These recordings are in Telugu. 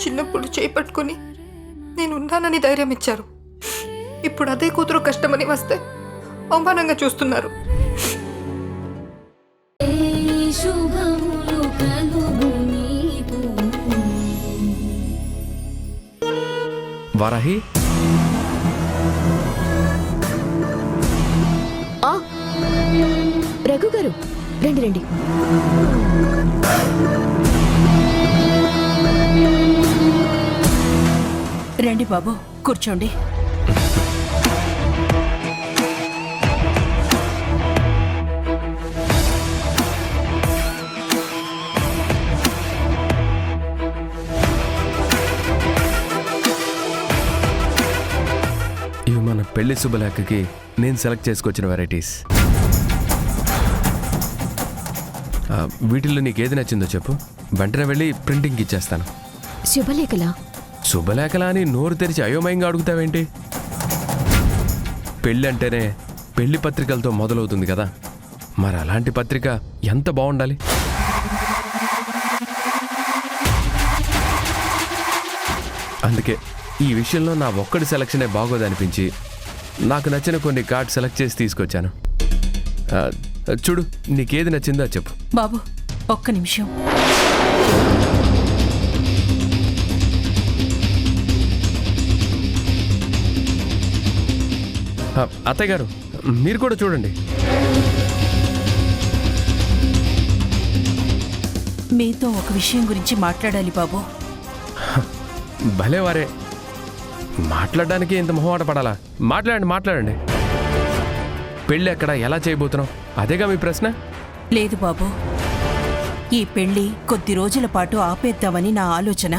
చిన్నప్పుడు చేపట్టుకుని నేను ఉన్నానని ధైర్యం ఇచ్చారు. ఇప్పుడు అదే కూతురు కష్టమని వస్తే అవమానంగా చూస్తున్నారు. వారాహి, రఘు గారు రండి రండి. రండి బాబు, కూర్చోండి. ఇవి మన పెళ్లి శుభలేఖకి నేను సెలెక్ట్ చేసుకొచ్చిన వెరైటీస్. వీటిల్లో నీకు ఏది నచ్చిందో చెప్పు, వెంటనే వెళ్ళి ప్రింటింగ్కి ఇచ్చేస్తాను. శుభలేఖలా? శుభలేఖలా అని నోరు తెరిచి అయోమయంగా అడుగుతావేంటి? పెళ్ళి అంటేనే పెళ్లి పత్రికలతో మొదలవుతుంది కదా, మరి అలాంటి పత్రిక ఎంత బాగుండాలి. అందుకే ఈ విషయంలో నా ఒక్కడి సెలక్షనే బాగోదనిపించి నాకు నచ్చిన కొన్ని కార్డ్ సెలెక్ట్ చేసి తీసుకొచ్చాను. చూడు, నీకేది నచ్చిందో చెప్పు. బాబు ఒక్క నిమిషం. అత్తయ్య గారు, మీరు కూడా చూడండి. మీతో ఒక విషయం గురించి మాట్లాడాలి బాబు. భలే వారే, మాట్లాడడానికి ఇంత మొహమాట పడాలా? మాట్లాడండి. పెళ్ళి ఎక్కడ, ఎలా చేయబోతున్నాం, అదేగా మీ ప్రశ్న? లేదు బాబు, ఈ పెళ్లి కొద్ది రోజుల పాటు ఆపేద్దామని నా ఆలోచన.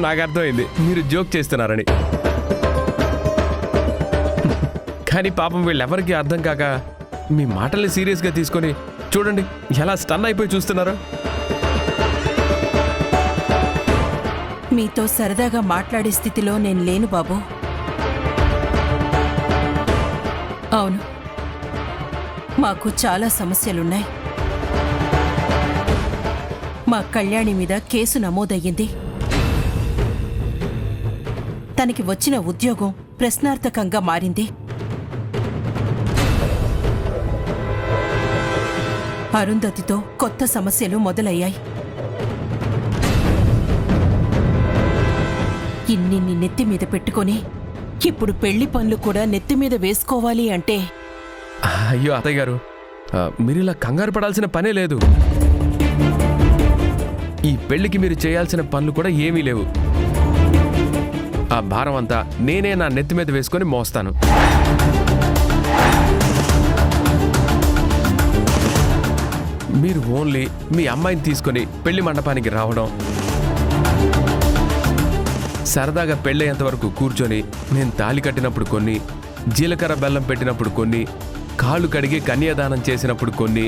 నాకు అర్థమైంది మీరు జోక్ చేస్తున్నారని. కానీ పాపం వీళ్ళెవరికి అర్థం కాక మీ మాటల్ని సీరియస్గా తీసుకొని చూడండి ఎలా స్టన్ అయిపోయి చూస్తున్నారో. మీతో సరదాగా మాట్లాడే స్థితిలో నేను లేను బాబు. అవును, మాకు చాలా సమస్యలున్నాయి. మా కళ్యాణి మీద కేసు నమోదయ్యింది. తనకి వచ్చిన ఉద్యోగం ప్రశ్నార్థకంగా మారింది. అరుంధతితో కొత్త సమస్యలు మొదలయ్యాయి. ఇన్నిన్ని నెత్తి మీద పెట్టుకొని ఇప్పుడు పెళ్లి పనులు కూడా నెత్తి మీద వేసుకోవాలి అంటే... అయ్యో అత్తయ్య గారు, మీరు ఇలా కంగారు పడాల్సిన పనే లేదు. ఈ పెళ్లికి మీరు చేయాల్సిన పనులు కూడా ఏమీ లేవు. ఆ భారం అంతా నేనే నా నెత్తి మీద వేసుకొని మోస్తాను. మీరు ఓన్లీ మీ అమ్మాయిని తీసుకొని పెళ్లి మండపానికి రావడం, సరదాగా పెళ్ళయ్యేంత వరకు కూర్చొని నేను తాళి కట్టినప్పుడు కొన్ని, జీలకర్ర బెల్లం పెట్టినప్పుడు కొన్ని, కాళ్ళు కడిగి కన్యాదానం చేసినప్పుడు కొన్ని,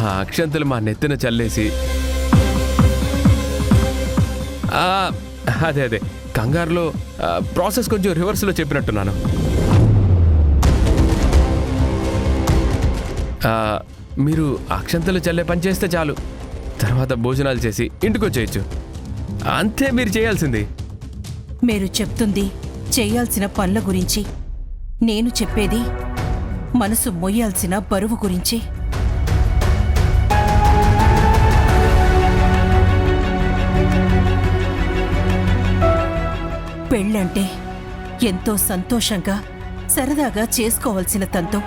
ఆ అక్షంతలు మా నెత్తిన చల్లేసి, అదే కంగారులో ప్రాసెస్ కొంచెం రివర్స్లో చెప్పినట్టున్నాను. మీరు అక్షంతలు చల్లే పని చేస్తే చాలు, తర్వాత భోజనాలు చేసి ఇంటికి వచ్చేయచ్చు. అంతే మీరు చేయాల్సింది. మీరు చెప్తుంది చేయాల్సిన పనుల గురించి, నేను చెప్పేది మనసు మొయ్యాల్సిన బరువు గురించి. పెళ్ళంటే ఎంతో సంతోషంగా సరదాగా చేసుకోవాల్సిన తంతు.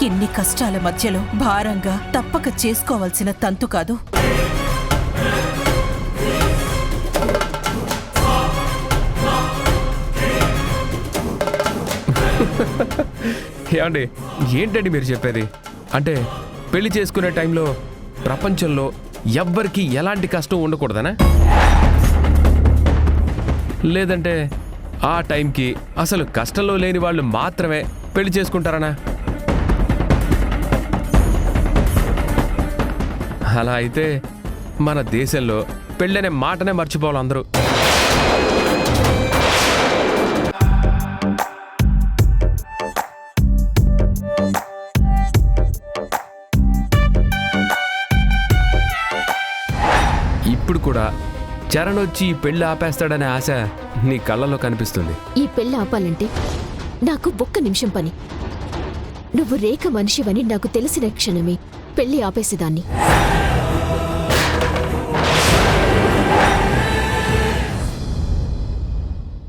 ఎన్ని కష్టాల మధ్యలో భారంగా తప్పక చేసుకోవాల్సిన తంతు కాదు. ఏమండి, ఏంటండి మీరు చెప్పేది? అంటే పెళ్లి చేసుకునే టైంలో ప్రపంచంలో ఎవ్వరికి ఎలాంటి కష్టం ఉండకూడదనా? లేదంటే ఆ టైంకి అసలు కష్టంలో లేని వాళ్ళు మాత్రమే పెళ్లి చేసుకుంటారనా? అలా అయితే మన దేశంలో పెళ్ళనే మాటనే మర్చిపోవాలి అందరూ. ఇప్పుడు కూడా చరణ్ వచ్చి ఈ పెళ్ళి ఆపేస్తాడనే ఆశ నీ కళ్ళలో కనిపిస్తుంది. ఈ పెళ్ళి ఆపాలంటే నాకు ఒక్క నిమిషం పని. నువ్వు రేఖ మనిషివని నాకు తెలిసిన క్షణమే పెళ్లి ఆపేసేదాన్ని.